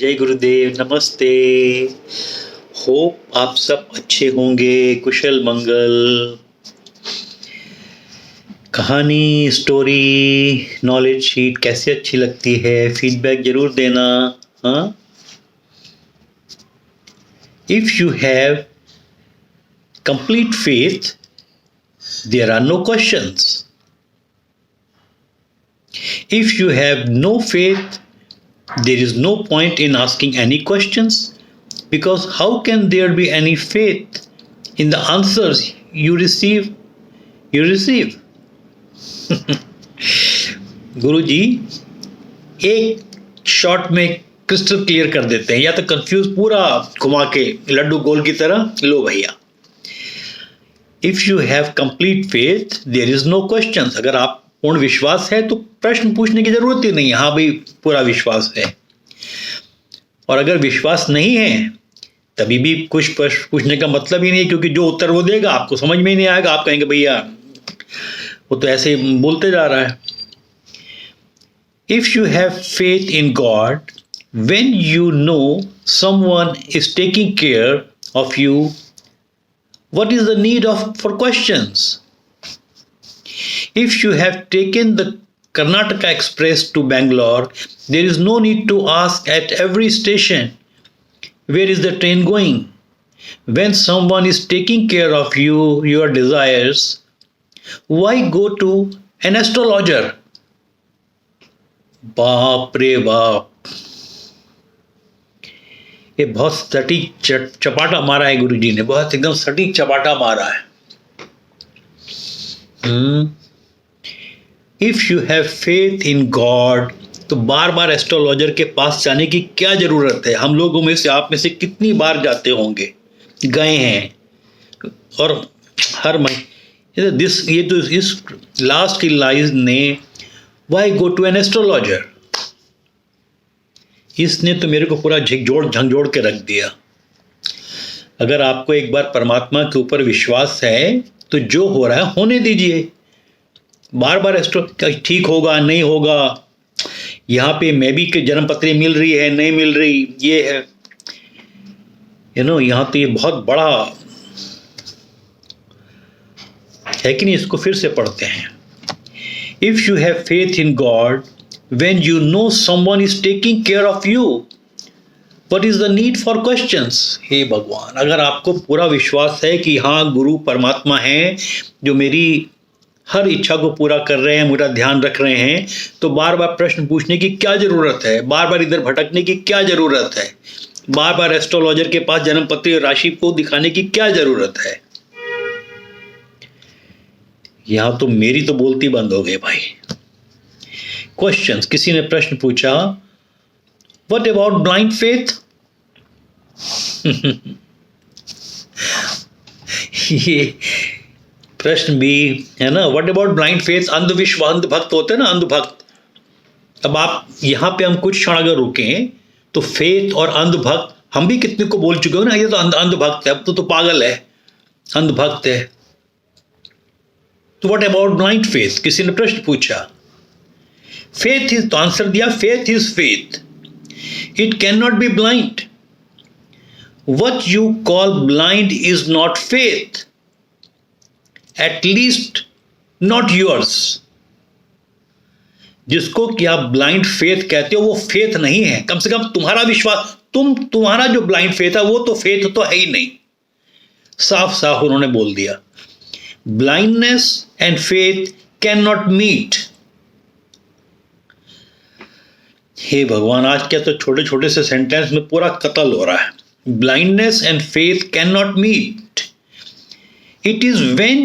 जय गुरुदेव, नमस्ते। होप आप सब अच्छे होंगे, कुशल मंगल। कहानी, स्टोरी, नॉलेज शीट कैसी अच्छी लगती है, फीडबैक जरूर देना। हाँ, if you have complete faith there are no questions. If you have no faith there is no point in asking any questions, because how can there be any faith in the answers you receive? गुरु जी एक shot में crystal clear कर देते हैं, या तो confuse पूरा घुमा के लड्डू गोल की तरह। लो भैया, if you have complete faith there is no questions. अगर आप पूर्ण विश्वास है तो प्रश्न पूछने की जरूरत ही नहीं है। हाँ भाई, पूरा विश्वास है। और अगर विश्वास नहीं है तभी भी कुछ प्रश्न पूछने का मतलब ही नहीं, क्योंकि जो उत्तर वो देगा आपको समझ में ही नहीं आएगा। आप कहेंगे भैया वो तो ऐसे ही बोलते जा रहा है। If you have faith in God, when you know someone is taking care of you, what is the need of for questions? If you have taken the Karnataka Express to Bangalore, there is no need to ask at every station, where is the train going? When someone is taking care of you, your desires, why go to an astrologer? बाप रे बाप, ये बहुत सटीक चपाटा मारा है गुरुजी ने, बहुत एकदम सटीक चपाटा मारा है। If you have faith in God, तो बार बार एस्ट्रोलॉजर के पास जाने की क्या जरूरत है? हम लोगों में से, आप में से कितनी बार जाते होंगे, गए हैं। और हर महीने ये तो इस लास्ट की लाइन ने why go to an astrologer, इसने तो मेरे को पूरा झंझोड़ के रख दिया। अगर आपको एक बार परमात्मा के ऊपर विश्वास है तो जो हो रहा है होने दीजिए। बार बार ठीक होगा नहीं होगा, यहाँ पे मैं भी के जन्म पत्री मिल रही है नहीं मिल रही, ये है यहाँ तो ये बहुत बड़ा है कि नहीं। इसको फिर से पढ़ते हैं। If you have faith in God, when you know someone is taking care of you, what is the need for questions? हे भगवान, अगर आपको पूरा विश्वास है कि हाँ गुरु परमात्मा है जो मेरी हर इच्छा को पूरा कर रहे हैं, मेरा ध्यान रख रहे हैं, तो बार बार प्रश्न पूछने की क्या जरूरत है? बार बार इधर भटकने की क्या जरूरत है? बार बार एस्ट्रोलॉजर के पास जन्म पत्री और राशि को दिखाने की क्या जरूरत है? यहां तो मेरी तो बोलती बंद हो गई भाई। क्वेश्चंस, किसी ने प्रश्न पूछा, व्हाट अबाउट ब्लाइंड फेथ? ये प्रश्न भी है ना। What about blind faith? अंधविश्वास, अंधभक्त होते हैं ना, अंधभक्त। अब आप यहां पे हम कुछ क्षण अगर रुकें तो फेथ और अंधभक्त हम भी कितने को बोल चुके हो ना, ये तो अंधभक्त है, अब तो पागल है, अंधभक्त है। तो व्हाट अबाउट ब्लाइंड फेथ? किसी ने प्रश्न पूछा। फेथ इज, तो आंसर दिया, faith is faith, it can not be blind. What you call blind is not faith, at least not yours. जिसको कि आप ब्लाइंड फेथ कहते हो वो फेथ नहीं है। कम से कम तुम्हारा विश्वास, तुम्हारा जो ब्लाइंड फेथ है वो तो फेथ तो है ही नहीं। साफ साफ उन्होंने बोल दिया, blindness and faith can not meet. हे भगवान, आज क्या तो छोटे छोटे से सेंटेंस में पूरा कत्ल हो रहा है। Blindness and faith can not meet. It is when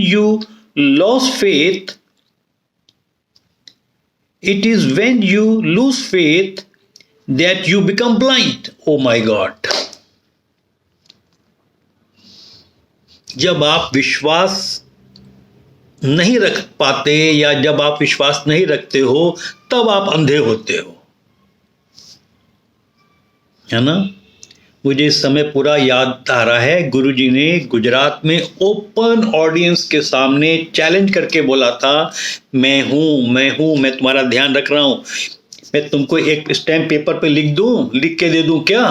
you lose faith, it is when you lose faith that you become blind. Oh my God! जब आप विश्वास नहीं रख पाते या जब आप विश्वास नहीं रखते हो तब आप अंधे होते हो, है ना। मुझे इस समय पूरा याद आ रहा है, गुरुजी ने गुजरात में ओपन ऑडियंस के सामने चैलेंज करके बोला था, मैं हूं, मैं तुम्हारा ध्यान रख रहा हूं। मैं तुमको एक स्टैम्प पेपर पे लिख के दे दूं क्या?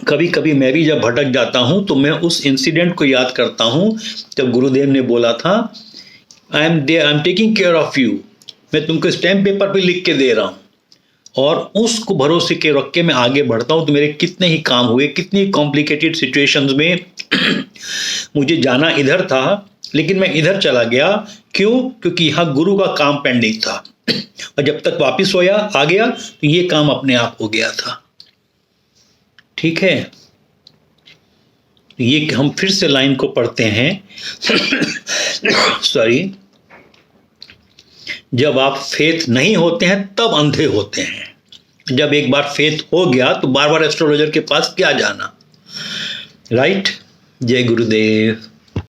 कभी कभी मैं भी जब भटक जाता हूं तो मैं उस इंसिडेंट को याद करता हूं जब गुरुदेव ने बोला था, I am taking care of you, मैं तुमको स्टैम्प पेपर पे लिख के दे रहा हूं। और उसको भरोसे के रख के मैं आगे बढ़ता हूं। तो मेरे कितने ही काम हुए, कितनी कॉम्प्लिकेटेड सिचुएशंस में मुझे जाना इधर था लेकिन मैं इधर चला गया। क्यों? क्योंकि यहाँ गुरु का काम पेंडिंग था और जब तक वापिस आ गया तो ये काम अपने आप हो गया था। ठीक है, ये हम फिर से लाइन को पढ़ते हैं। सॉरी, जब आप फेथ नहीं होते हैं तब अंधे होते हैं। जब एक बार फेथ हो गया तो बार बार एस्ट्रोलॉजर के पास क्या जाना। राइट। जय गुरुदेव।